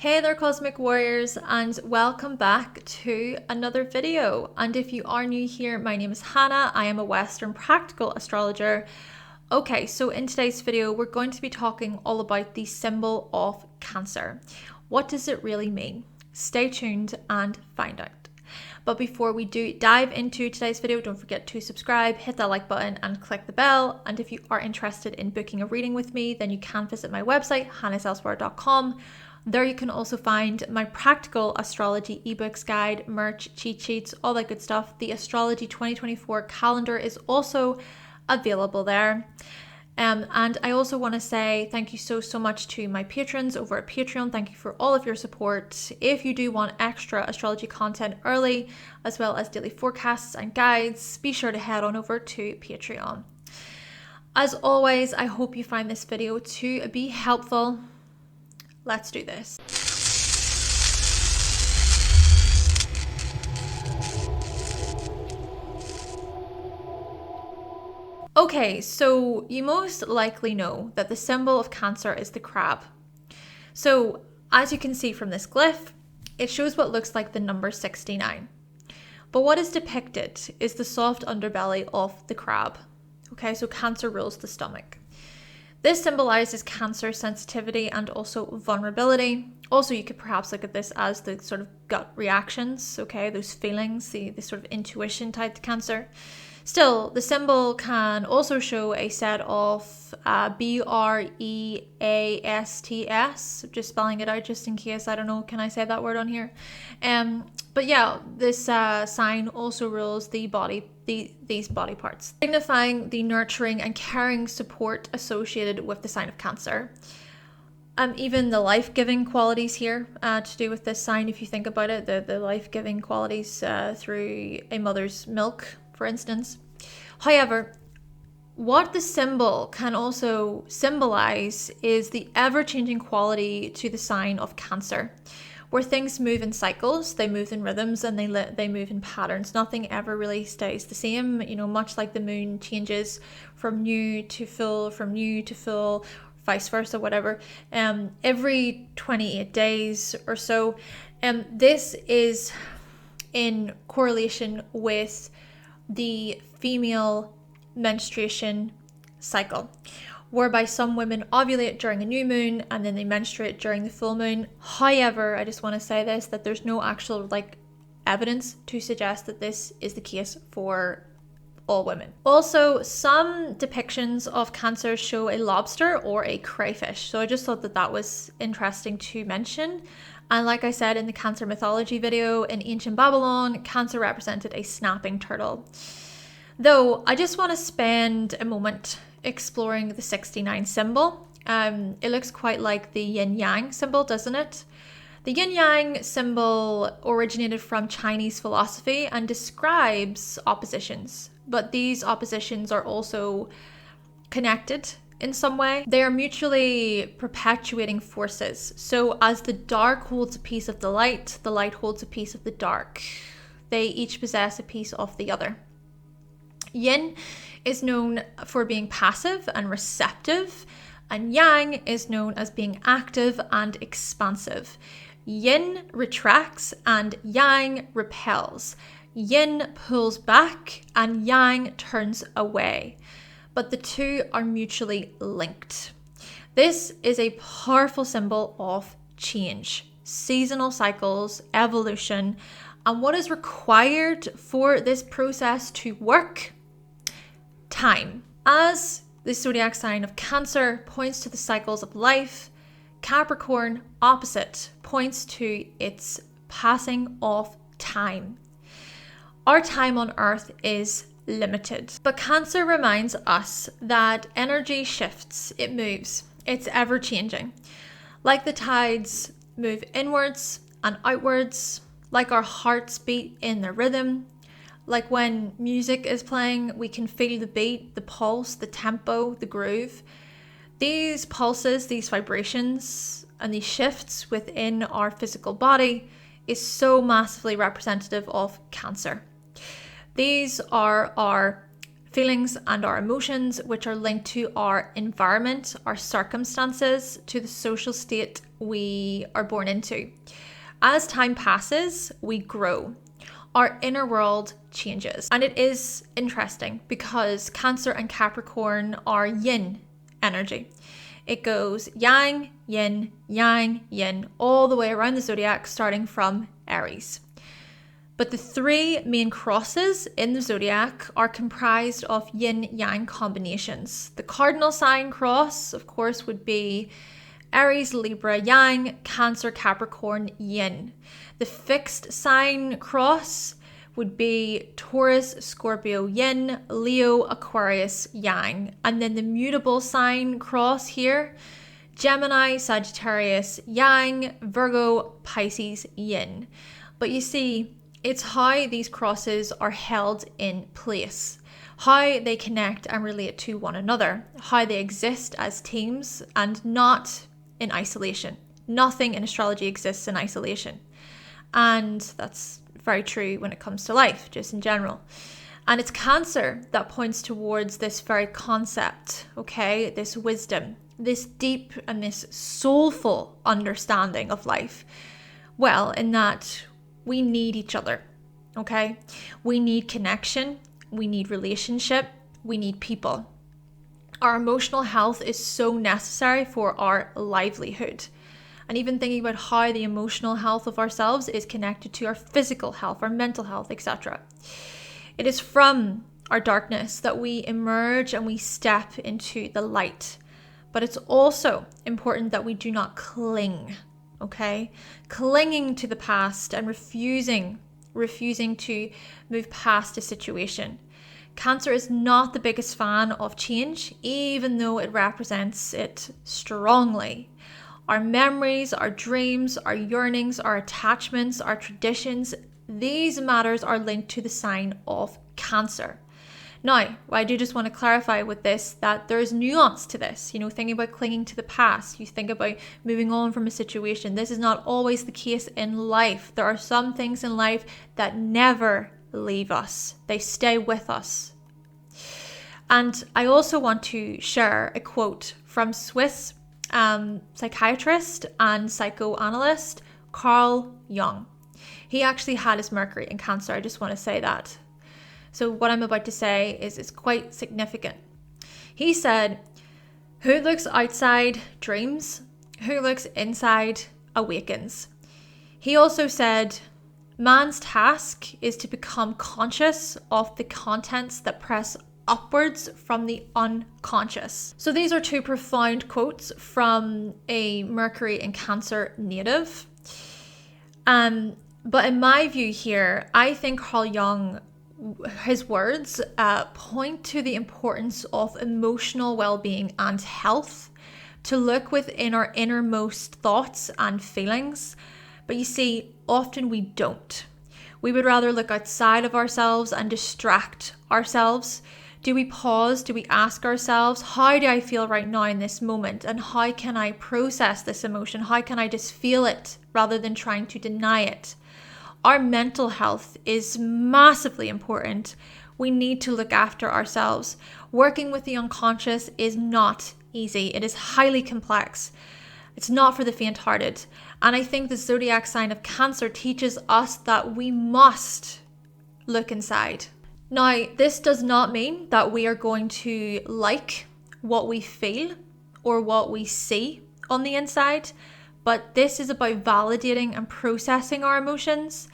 Hey there Cosmic Warriors, and welcome back to another video. And if you are new here, my name is Hannah. I am a Western Practical Astrologer. Okay, so in today's video, we're going to be talking all about the symbol of Cancer. What does it really mean? Stay tuned and find out. But before we do dive into today's video, don't forget to subscribe, hit that like button and click the bell. And if you are interested in booking a reading with me, then you can visit my website, hannahselsewhere.com. There you can also find my practical astrology ebooks guide, merch, cheat sheets, all that good stuff. The Astrology 2024 calendar is also available there. And I also want to say thank you so much to my patrons over at Patreon. Thank you for all of your support. If you do want extra astrology content early, as well as daily forecasts and guides, be sure to head on over to Patreon. As always, I hope you find this video to be helpful. Let's do this. Okay, so you most likely know that the symbol of Cancer is the crab. So as you can see from this glyph, it shows what looks like the number 69. But what is depicted is the soft underbelly of the crab. Okay, so Cancer rules the stomach. This symbolizes Cancer sensitivity and also vulnerability. Also, you could perhaps look at this as the sort of gut reactions, okay, those feelings, the sort of intuition tied to Cancer. Still, the symbol can also show a set of BREASTS, just spelling it out just in case, I don't know, can I say that word on here? But yeah, this sign also rules the body, these body parts, signifying the nurturing and caring support associated with the sign of Cancer. Even the life-giving qualities here to do with this sign, if you think about it, the life-giving qualities through a mother's milk, for instance. However, what the symbol can also symbolize is the ever-changing quality to the sign of Cancer, where things move in cycles, they move in rhythms, and they move in patterns. Nothing ever really stays the same, you know, much like the moon changes from new to full, vice versa, whatever, every 28 days or so. This is in correlation with the female menstruation cycle, whereby some women ovulate during a new moon and then they menstruate during the full moon. However, I just want to say this, that there's no actual evidence to suggest that this is the case for all women. Also, some depictions of Cancer show a lobster or a crayfish. So I just thought that that was interesting to mention. And like I said in the Cancer mythology video, in ancient Babylon, Cancer represented a snapping turtle. Though I just want to spend a moment exploring the 69 symbol. It looks quite like the yin-yang symbol, doesn't it? The yin-yang symbol originated from Chinese philosophy and describes oppositions, but these oppositions are also connected in some way. They are mutually perpetuating forces. So as the dark holds a piece of the light holds a piece of the dark. They each possess a piece of the other. Yin is known for being passive and receptive, and Yang is known as being active and expansive. Yin retracts and Yang repels. Yin pulls back and Yang turns away. But the two are mutually linked. This is a powerful symbol of change, seasonal cycles, evolution, and what is required for this process to work? Time. As the zodiac sign of Cancer points to the cycles of life, Capricorn, opposite, points to its passing of time. Our time on Earth is limited, but Cancer reminds us that energy shifts, it moves, it's ever changing. Like the tides move inwards and outwards, like our hearts beat in the rhythm, like when music is playing, we can feel the beat, the pulse, the tempo, the groove. These pulses, these vibrations, and these shifts within our physical body is so massively representative of Cancer. These are our feelings and our emotions, which are linked to our environment, our circumstances, to the social state we are born into. As time passes, we grow. Our inner world changes. And it is interesting because Cancer and Capricorn are yin energy. It goes yang, yin, all the way around the zodiac, starting from Aries. But the three main crosses in the zodiac are comprised of yin-yang combinations. The cardinal sign cross, of course, would be Aries, Libra, Yang, Cancer, Capricorn, Yin. The fixed sign cross would be Taurus, Scorpio, Yin, Leo, Aquarius, Yang. And then the mutable sign cross here, Gemini, Sagittarius, Yang, Virgo, Pisces, Yin. But you see, it's how these crosses are held in place, how they connect and relate to one another, how they exist as teams and not in isolation. Nothing in astrology exists in isolation. And that's very true when it comes to life, just in general. And it's Cancer that points towards this very concept, okay? This wisdom, this deep and this soulful understanding of life. Well, in that we need each other, okay? We need connection, we need relationship, we need people. Our emotional health is so necessary for our livelihood. And even thinking about how the emotional health of ourselves is connected to our physical health, our mental health, etc. It is from our darkness that we emerge and we step into the light. But it's also important that we do not cling. Okay, clinging to the past and refusing to move past a situation. Cancer is not the biggest fan of change, even though it represents it strongly. Our memories, our dreams, our yearnings, our attachments, our traditions, these matters are linked to the sign of Cancer. Now, I do just want to clarify with this that there's nuance to this. Thinking about clinging to the past, you think about moving on from a situation. This is not always the case in life. There are some things in life that never leave us. They stay with us. And I also want to share a quote from Swiss psychiatrist and psychoanalyst Carl Jung. He actually had his Mercury in Cancer. I just want to say that. So what I'm about to say is quite significant. He said, "Who looks outside dreams, who looks inside awakens." He also said, "Man's task is to become conscious of the contents that press upwards from the unconscious." So these are two profound quotes from a Mercury in Cancer native. But in my view here, I think Carl Jung, his words point to the importance of emotional well-being and health, to look within our innermost thoughts and feelings. But you see, often we don't. We would rather look outside of ourselves and distract ourselves. Do we pause? Do we ask ourselves, how do I feel right now in this moment? And how can I process this emotion? How can I just feel it rather than trying to deny it? Our mental health is massively important. We need to look after ourselves. Working with the unconscious is not easy. It is highly complex. It's not for the faint-hearted. And I think the zodiac sign of Cancer teaches us that we must look inside. Now, this does not mean that we are going to like what we feel or what we see on the inside, but this is about validating and processing our emotions.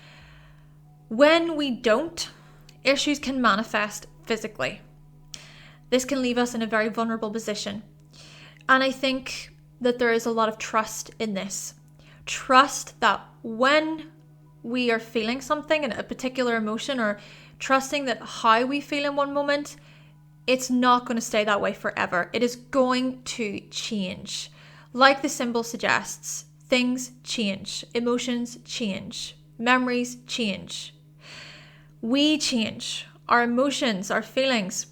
When we don't, issues can manifest physically. This can leave us in a very vulnerable position. And I think that there is a lot of trust in this. Trust that when we are feeling something, in a particular emotion, or trusting that how we feel in one moment, it's not going to stay that way forever. It is going to change. Like the symbol suggests, things change, emotions change, memories change. We change, our emotions, our feelings,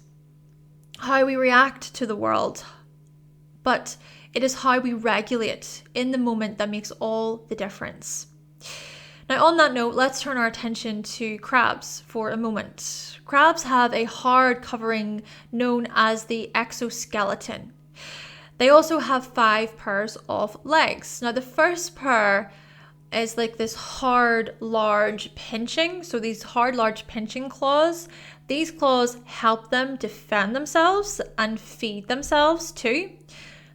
how we react to the world. But it is how we regulate in the moment that makes all the difference. Now, on that note, let's turn our attention to crabs for a moment. Crabs have a hard covering known as the exoskeleton. They also have 5 pairs of legs. Now, the first pair is like this hard, large pinching. So these hard, large pinching claws, these claws help them defend themselves and feed themselves too.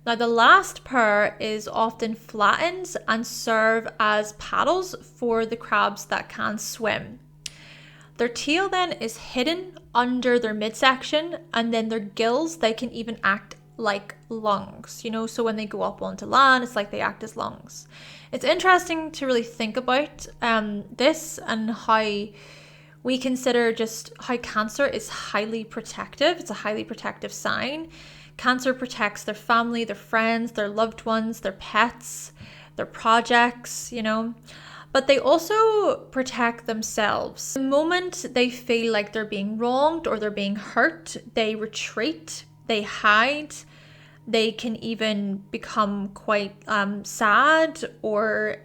Now, the last pair is often flattened and serve as paddles for the crabs that can swim. Their tail then is hidden under their midsection, and then their gills, they can even act like lungs, so when they go up onto land, it's like they act as lungs. It's interesting to really think about this and how we consider just how Cancer is highly protective. It's a highly protective sign. Cancer protects their family, their friends, their loved ones, their pets, their projects, but they also protect themselves. The moment they feel like they're being wronged or they're being hurt, they retreat, they hide, they can even become quite sad or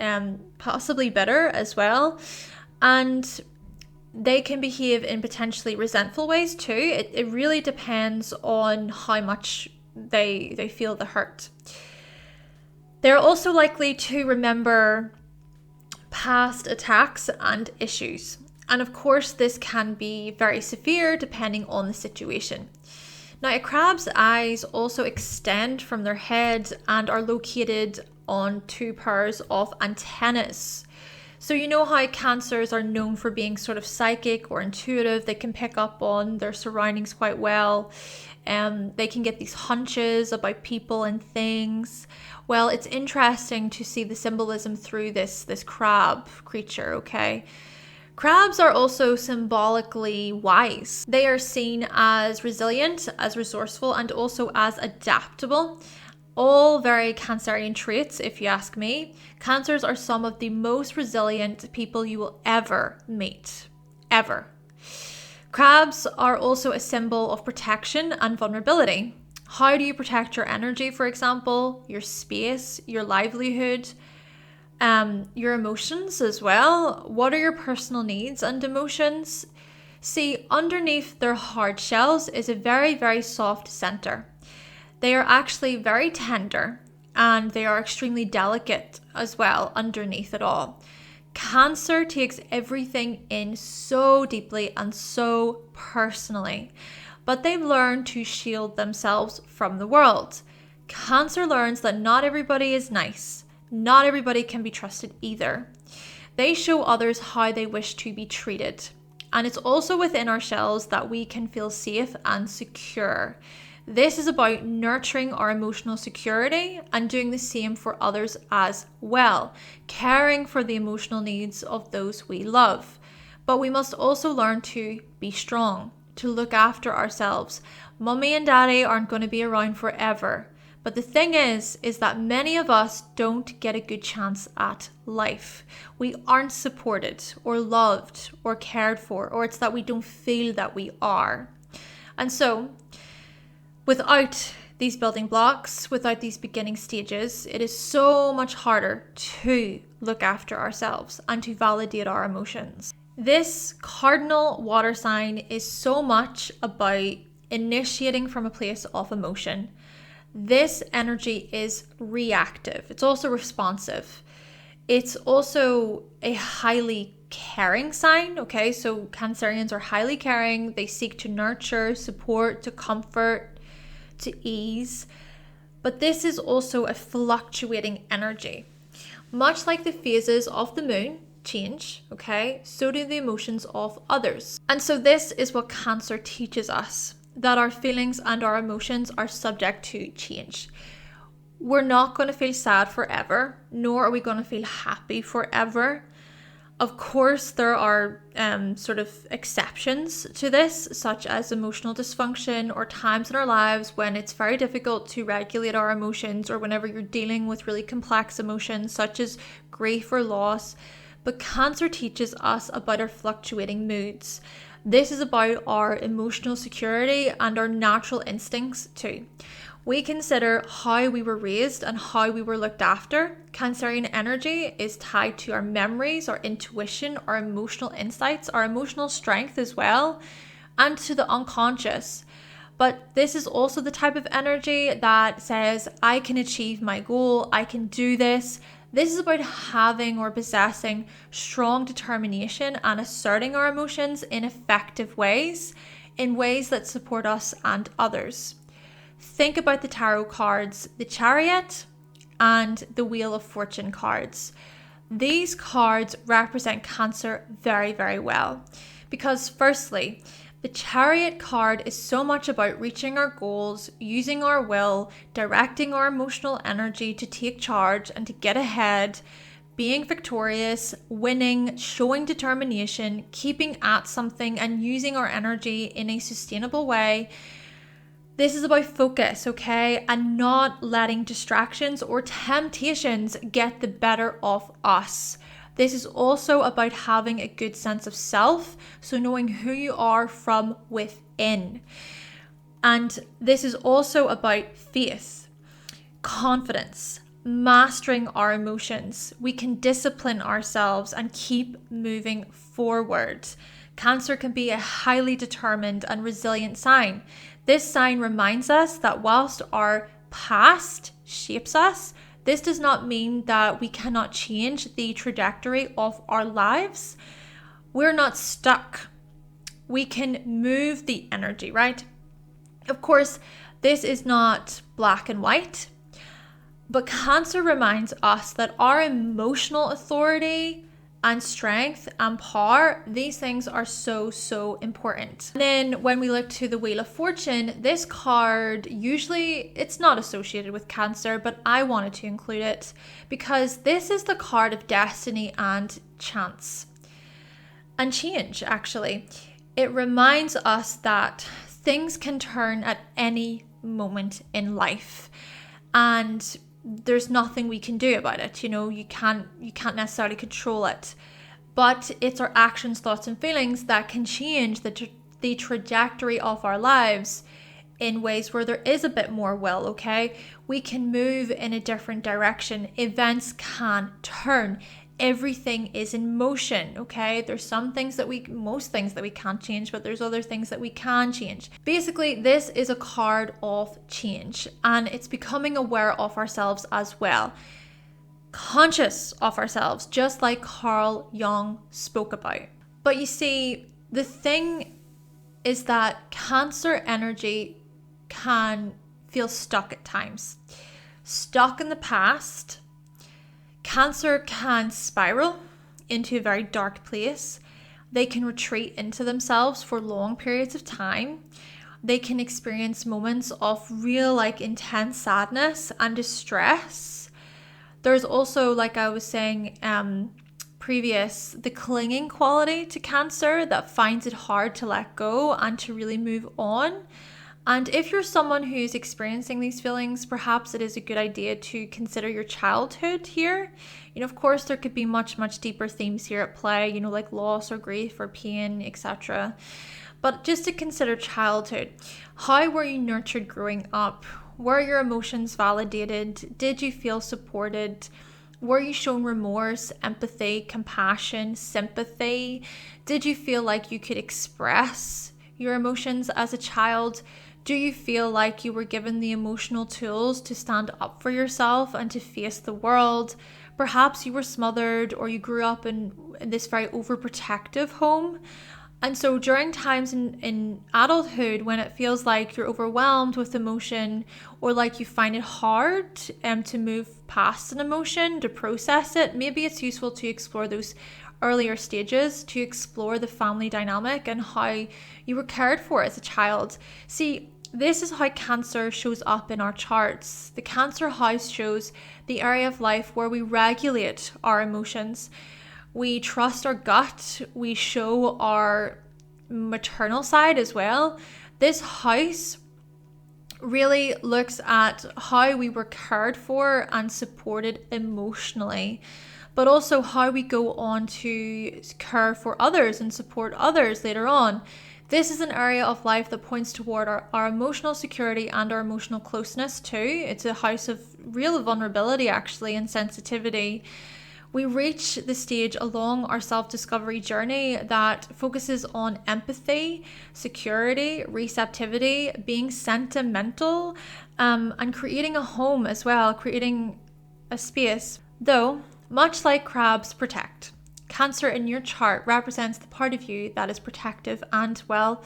possibly bitter as well. And they can behave in potentially resentful ways too. It really depends on how much they feel the hurt. They're also likely to remember past attacks and issues. And of course, this can be very severe depending on the situation. Now, a crab's eyes also extend from their head and are located on 2 pairs of antennas. So you know how Cancers are known for being sort of psychic or intuitive. They can pick up on their surroundings quite well. They can get these hunches about people and things. Well, it's interesting to see the symbolism through this crab creature, okay? Crabs are also symbolically wise. They are seen as resilient, as resourceful, and also as adaptable. All very Cancerian traits, if you ask me. Cancers are some of the most resilient people you will ever meet. Ever. Crabs are also a symbol of protection and vulnerability. How do you protect your energy, for example, your space, your livelihood, your emotions as well? What are your personal needs and emotions? See, underneath their hard shells is a very, very soft center. They are actually very tender and they are extremely delicate as well underneath it all. Cancer takes everything in so deeply and so personally, but they've learned to shield themselves from the world. Cancer learns that not everybody is nice. Not everybody can be trusted either. They show others how they wish to be treated. And it's also within our shells that we can feel safe and secure. This is about nurturing our emotional security and doing the same for others as well, caring for the emotional needs of those we love. But we must also learn to be strong, to look after ourselves. Mummy and daddy aren't going to be around forever. But the thing is that many of us don't get a good chance at life. We aren't supported or loved or cared for, or it's that we don't feel that we are. And so, without these building blocks, without these beginning stages, it is so much harder to look after ourselves and to validate our emotions. This cardinal water sign is so much about initiating from a place of emotion. This energy is reactive. It's also responsive. It's also a highly caring sign, okay? So Cancerians are highly caring. They seek to nurture, support, to comfort, to ease. But this is also a fluctuating energy. Much like the phases of the moon change, okay? So do the emotions of others. And so this is what Cancer teaches us, that our feelings and our emotions are subject to change. We're not going to feel sad forever, nor are we going to feel happy forever. Of course, there are sort of exceptions to this, such as emotional dysfunction or times in our lives when it's very difficult to regulate our emotions, or whenever you're dealing with really complex emotions such as grief or loss. But Cancer teaches us about our fluctuating moods. This is about our emotional security and our natural instincts too. We consider how we were raised and how we were looked after. Cancerian energy is tied to our memories, our intuition, our emotional insights, our emotional strength as well, and to the unconscious. But this is also the type of energy that says, I can achieve my goal, I can do this. This is about having or possessing strong determination and asserting our emotions in effective ways, in ways that support us and others. Think about the tarot cards, the Chariot and the Wheel of Fortune cards. These cards represent Cancer very, very well because firstly, the Chariot card is so much about reaching our goals, using our will, directing our emotional energy to take charge and to get ahead, being victorious, winning, showing determination, keeping at something and using our energy in a sustainable way. This is about focus, okay? And not letting distractions or temptations get the better of us. This is also about having a good sense of self, so knowing who you are from within. And this is also about faith, confidence, mastering our emotions. We can discipline ourselves and keep moving forward. Cancer can be a highly determined and resilient sign. This sign reminds us that whilst our past shapes us, this does not mean that we cannot change the trajectory of our lives. We're not stuck. We can move the energy, right? Of course, this is not black and white, but Cancer reminds us that our emotional authority and strength and power, these things are so, so important. And then when we look to the Wheel of Fortune, this card, usually it's not associated with Cancer, but I wanted to include it because this is the card of destiny and chance and change, actually. It reminds us that things can turn at any moment in life and there's nothing we can do about it. You can't necessarily control it, but it's our actions, thoughts and feelings that can change the trajectory of our lives in ways where there is a bit more will, okay? We can move in a different direction. Events can turn. Everything is in motion, okay? There's most things that we can't change, but there's other things that we can change. Basically, this is a card of change and it's becoming aware of ourselves as well. Conscious of ourselves, just like Carl Jung spoke about. But you see, the thing is that Cancer energy can feel stuck at times. Stuck in the past. Cancer can spiral into a very dark place. They can retreat into themselves for long periods of time. They can experience moments of real intense sadness and distress. There's also, like I was saying previous, the clinging quality to Cancer that finds it hard to let go and to really move on. And if you're someone who's experiencing these feelings, perhaps it is a good idea to consider your childhood here. Of course, there could be much, much deeper themes here at play, like loss or grief or pain, etc. But just to consider childhood. How were you nurtured growing up? Were your emotions validated? Did you feel supported? Were you shown remorse, empathy, compassion, sympathy? Did you feel like you could express your emotions as a child? Do you feel like you were given the emotional tools to stand up for yourself and to face the world? Perhaps you were smothered or you grew up in this very overprotective home. And so during times in adulthood when it feels like you're overwhelmed with emotion or like you find it hard to move past an emotion, to process it, maybe it's useful to explore those earlier stages, to explore the family dynamic and how you were cared for as a child. See, this is how Cancer shows up in our charts. The Cancer house shows the area of life where we regulate our emotions. We trust our gut. We show our maternal side as well. This house really looks at how we were cared for and supported emotionally, but also how we go on to care for others and support others later on. This is an area of life that points toward our emotional security and our emotional closeness too. It's a house of real vulnerability actually and sensitivity. We reach the stage along our self-discovery journey that focuses on empathy, security, receptivity, being sentimental, and creating a home as well, creating a space. Though, much like crabs protect, Cancer in your chart represents the part of you that is protective and, well,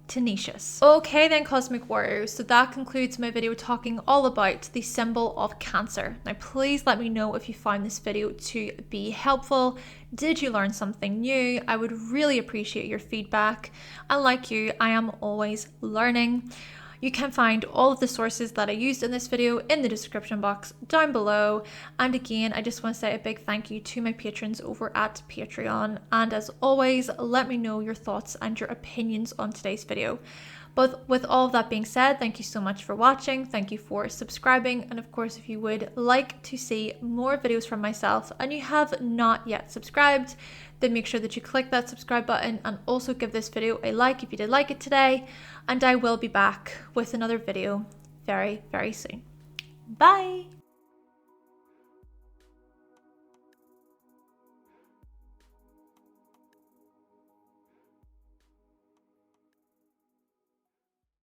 tenacious. Okay then, Cosmic Warriors, so that concludes my video talking all about the symbol of Cancer. Now please let me know if you found this video to be helpful. Did you learn something new? I would really appreciate your feedback. And like you, I am always learning. You can find all of the sources that I used in this video in the description box down below. And again, I just want to say a big thank you to my patrons over at Patreon. And as always, let me know your thoughts and your opinions on today's video. But with all of that being said, thank you so much for watching. Thank you for subscribing. And of course, if you would like to see more videos from myself and you have not yet subscribed, then make sure that you click that subscribe button and also give this video a like if you did like it today. And I will be back with another video very, very soon. Bye!